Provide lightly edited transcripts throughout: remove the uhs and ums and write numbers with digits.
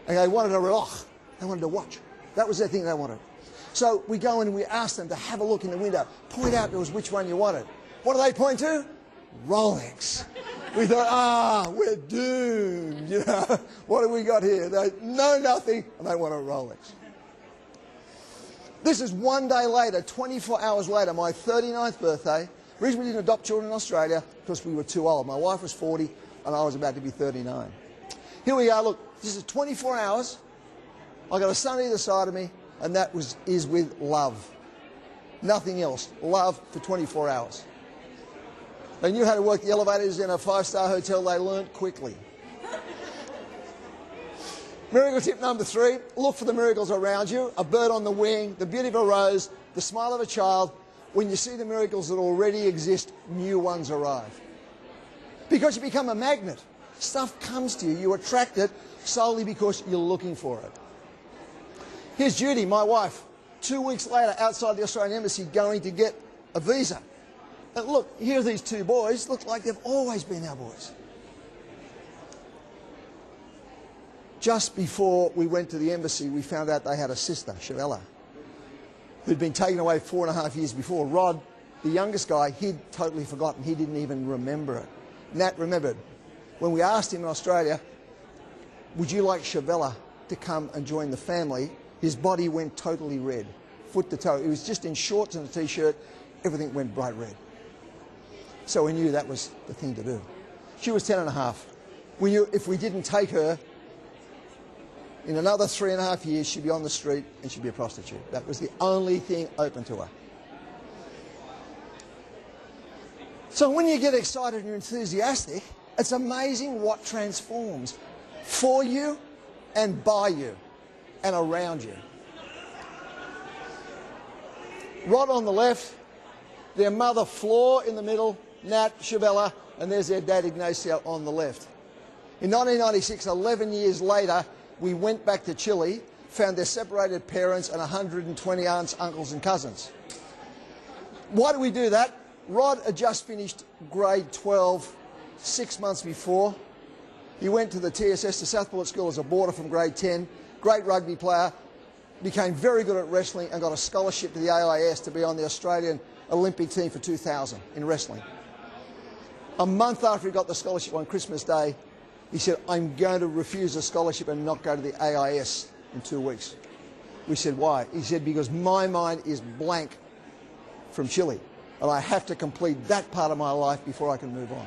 And they wanted they wanted to watch. That was their thing they wanted. So we go in and we ask them to have a look in the window, point out to us which one you wanted. What do they point to? Rolex. We thought, we're doomed, you know. What have we got here? They know nothing and they want a Rolex. This is one day later, 24 hours later, my 39th birthday. The reason we didn't adopt children in Australia, because we were too old. My wife was 40 and I was about to be 39. Here we are, look, this is 24 hours. I got a son either side of me, and that is with love. Nothing else. Love for 24 hours. They knew how to work the elevators in a 5-star hotel. They learnt quickly. Miracle tip number 3, look for the miracles around you. A bird on the wing, the beauty of a rose, the smile of a child. When you see the miracles that already exist, new ones arrive. Because you become a magnet. Stuff comes to you. You attract it solely because you're looking for it. Here's Judy, my wife, 2 weeks later outside the Australian Embassy going to get a visa. And look, here are these two boys. Look like they've always been our boys. Just before we went to the embassy, we found out they had a sister, Shavella, who'd been taken away 4.5 years before. Rod, the youngest guy, he'd totally forgotten. He didn't even remember it. Nat remembered. When we asked him in Australia, would you like Shavella to come and join the family, his body went totally red, foot to toe. He was just in shorts and a T-shirt. Everything went bright red. So we knew that was the thing to do. She was 10.5. We knew if we didn't take her, in another 3.5 years, she'd be on the street and she'd be a prostitute. That was the only thing open to her. So when you get excited and you're enthusiastic, it's amazing what transforms for you and by you and around you. Rod on the left, their mother Flor in the middle, Nat, Shavella, and there's their dad Ignacio on the left. In 1996, 11 years later, we went back to Chile, found their separated parents and 120 aunts, uncles and cousins. Why do we do that? Rod had just finished grade 12 6 months before. He went to the TSS, the Southport School, as a boarder from grade 10. Great rugby player, became very good at wrestling and got a scholarship to the AIS to be on the Australian Olympic team for 2000 in wrestling. A month after he got the scholarship on Christmas Day, he said, I'm going to refuse a scholarship and not go to the AIS in 2 weeks. We said, why? He said, because my mind is blank from Chile and I have to complete that part of my life before I can move on.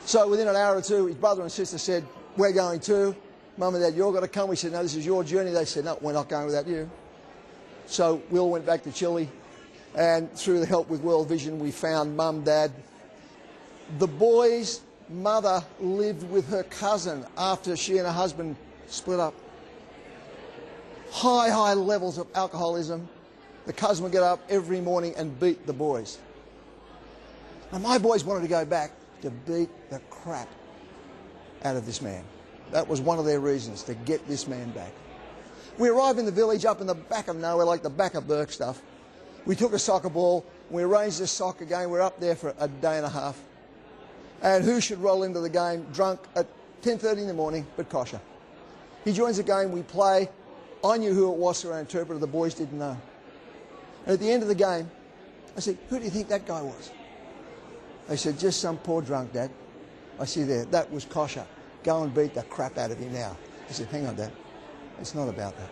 So within an hour or two, his brother and sister said, we're going too. Mum and Dad, you're going to come. We said, no, this is your journey. They said, no, we're not going without you. So Will went back to Chile, and through the help with World Vision, we found Mum, Dad. The boy's mother lived with her cousin after she and her husband split up. High levels of alcoholism. The cousin would get up every morning and beat the boys. Now, my boys wanted to go back to beat the crap out of this man. That was one of their reasons, to get this man back. We arrived in the village up in the back of nowhere, like the back of Burke stuff. We took a soccer ball, we arranged this soccer game. We were up there for a day and a half. And who should roll into the game drunk at 10:30 in the morning but Kosher. He joins the game, we play. I knew who it was through our interpreter, the boys didn't know. And at the end of the game, I said, who do you think that guy was? They said, just some poor drunk, Dad. I see there, that was Kosher. Go and beat the crap out of him now. I said, hang on, Dad. It's not about that.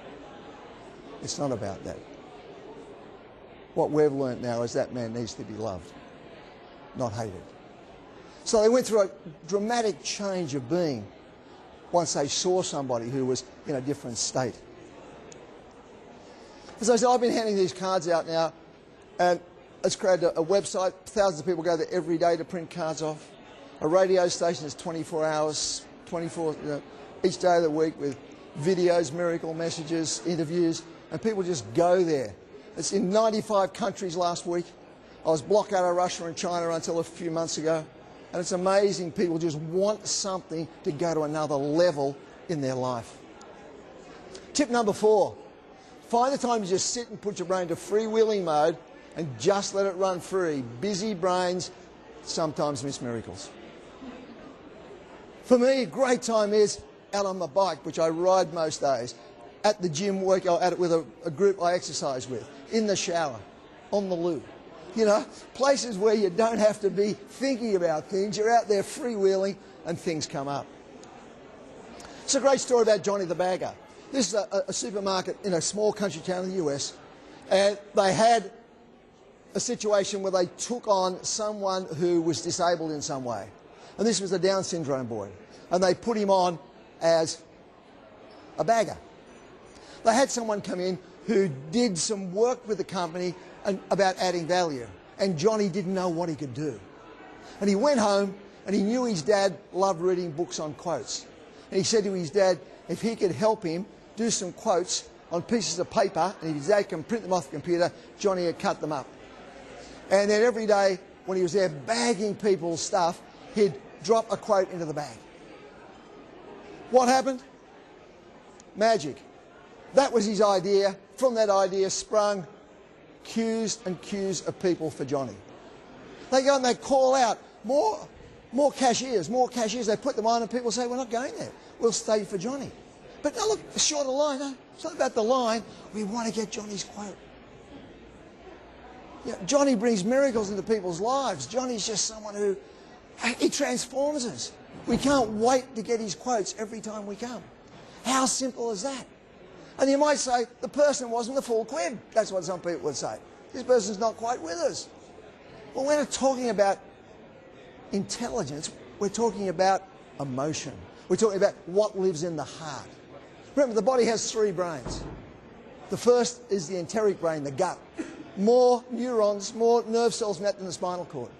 It's not about that. What we've learnt now is that man needs to be loved, not hated. So they went through a dramatic change of being once they saw somebody who was in a different state. As I said, I've been handing these cards out now, and it's created a website. Thousands of people go there every day to print cards off. A radio station is 24 hours, each day of the week with videos, miracle messages, interviews, and people just go there. It's in 95 countries last week. I was blocked out of Russia and China until a few months ago. And it's amazing, people just want something to go to another level in their life. Tip number 4, find the time to just sit and put your brain to freewheeling mode and just let it run free. Busy brains sometimes miss miracles. For me, a great time is out on my bike, which I ride most days, at the gym, work out at it with a group I exercise with, in the shower, on the loo. You know, places where you don't have to be thinking about things. You're out there freewheeling and things come up. It's a great story about Johnny the Bagger. This is a supermarket in a small country town in the US, and they had a situation where they took on someone who was disabled in some way. And this was a Down syndrome boy. And they put him on as a bagger. They had someone come in who did some work with the company about adding value. And Johnny didn't know what he could do. And he went home and he knew his dad loved reading books on quotes. And he said to his dad if he could help him do some quotes on pieces of paper, and if his dad can print them off the computer, Johnny had cut them up. And then every day when he was there bagging people's stuff, he'd drop a quote into the bag. What happened? Magic. That was his idea. From that idea sprung queues and queues of people for Johnny. They go and they call out, more cashiers, more cashiers. They put them on and people say, we're not going there. We'll stay for Johnny. But no, look, a shorter line. No? It's not about the line. We want to get Johnny's quote. You know, Johnny brings miracles into people's lives. Johnny's just someone who, he transforms us. We can't wait to get his quotes every time we come. How simple is that? And you might say, the person wasn't the full quid. That's what some people would say. This person's not quite with us. Well, we're not talking about intelligence. We're talking about emotion. We're talking about what lives in the heart. Remember, the body has 3 brains. The first is the enteric brain, the gut. More neurons, more nerve cells than the spinal cord.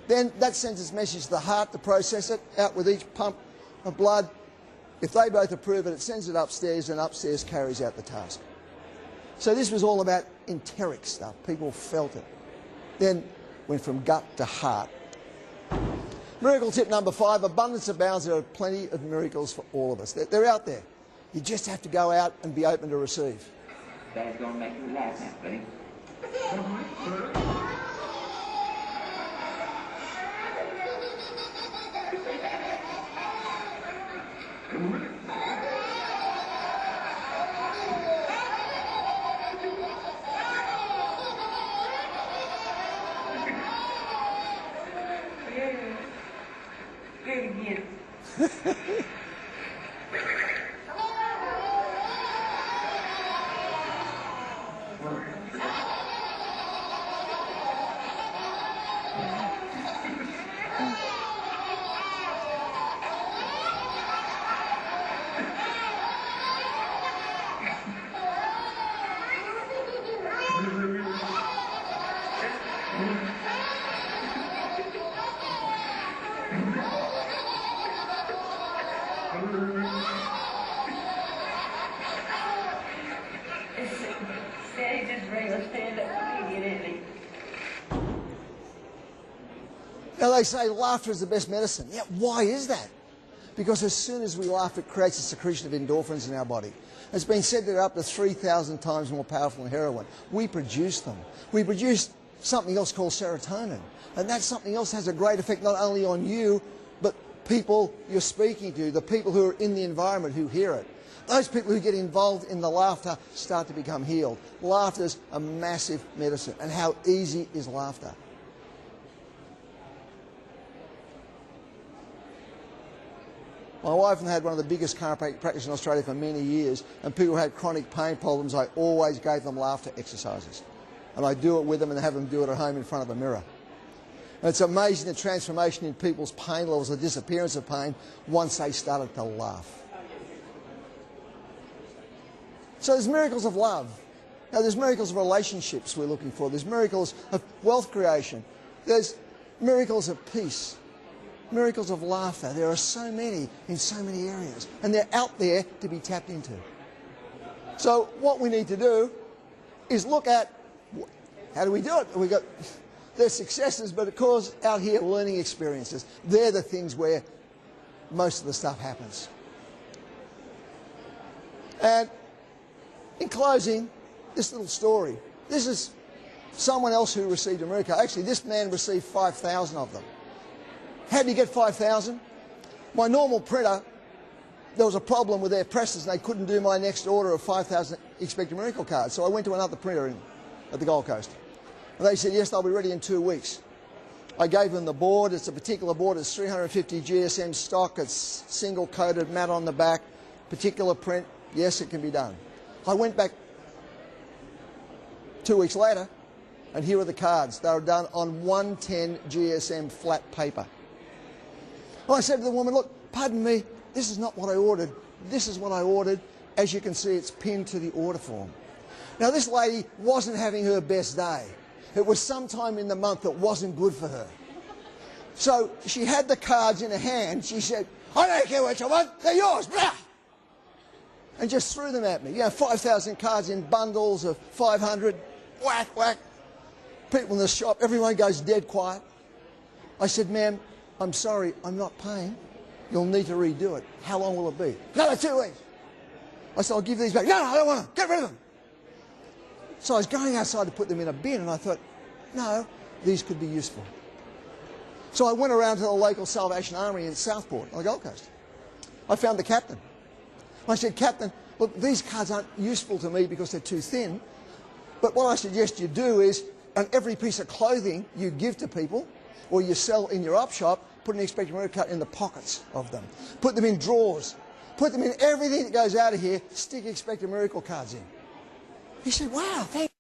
Then that sends its message to the heart to process it, out with each pump of blood. If they both approve it, it sends it upstairs, and upstairs carries out the task. So this was all about enteric stuff. People felt it. Then went from gut to heart. Miracle tip number 5, abundance abounds. There are plenty of miracles for all of us. They're out there. You just have to go out and be open to receive. Dad's going to make you laugh now, buddy. Good again. Daddy just bring a stand up comedian in me. Now they say laughter is the best medicine. Yeah, why is that? Because as soon as we laugh, it creates a secretion of endorphins in our body. It's been said they're up to 3,000 times more powerful than heroin. We produce them. We produce something else called serotonin. And that something else has a great effect not only on you, but people you're speaking to, the people who are in the environment who hear it. Those people who get involved in the laughter start to become healed. Laughter's a massive medicine. And how easy is laughter? My wife had one of the biggest chiropractic practices in Australia for many years, and people who had chronic pain problems, I always gave them laughter exercises. And I do it with them and have them do it at home in front of a mirror. And it's amazing the transformation in people's pain levels, the disappearance of pain, once they started to laugh. So there's miracles of love. Now there's miracles of relationships we're looking for. There's miracles of wealth creation. There's miracles of peace. Miracles of laughter. There are so many in so many areas. And they're out there to be tapped into. So what we need to do is look at how do we do it? We've got there's successes, but of course out here learning experiences. They're the things where most of the stuff happens. And in closing, this little story. This is someone else who received a miracle. Actually, this man received 5,000 of them. How did he get 5,000? My normal printer there was a problem with their presses and they couldn't do my next order of 5,000 Expect a Miracle cards. So I went to another printer at the Gold Coast. And they said, yes, they'll be ready in 2 weeks. I gave them the board. It's a particular board. It's 350 GSM stock. It's single-coated, matte on the back, particular print. Yes, it can be done. I went back 2 weeks later, and here are the cards. They were done on 110 GSM flat paper. Well, I said to the woman, look, pardon me, this is not what I ordered. This is what I ordered. As you can see, it's pinned to the order form. Now, this lady wasn't having her best day. It was sometime in the month that wasn't good for her. So she had the cards in her hand. She said, I don't care what you want, they're yours, blah! And just threw them at me. You know, 5,000 cards in bundles of 500, whack, whack. People in the shop, everyone goes dead quiet. I said, ma'am, I'm sorry, I'm not paying. You'll need to redo it. How long will it be? Another 2 weeks. I said, I'll give these back. No, I don't want them. Get rid of them. So I was going outside to put them in a bin, and I thought, no, these could be useful. So I went around to the local Salvation Army in Southport on the Gold Coast. I found the captain. I said, Captain, look, these cards aren't useful to me because they're too thin, but what I suggest you do is, on every piece of clothing you give to people or you sell in your op shop, put an Expect a Miracle card in the pockets of them. Put them in drawers. Put them in everything that goes out of here, stick Expect a Miracle cards in. He said, wow, thank you.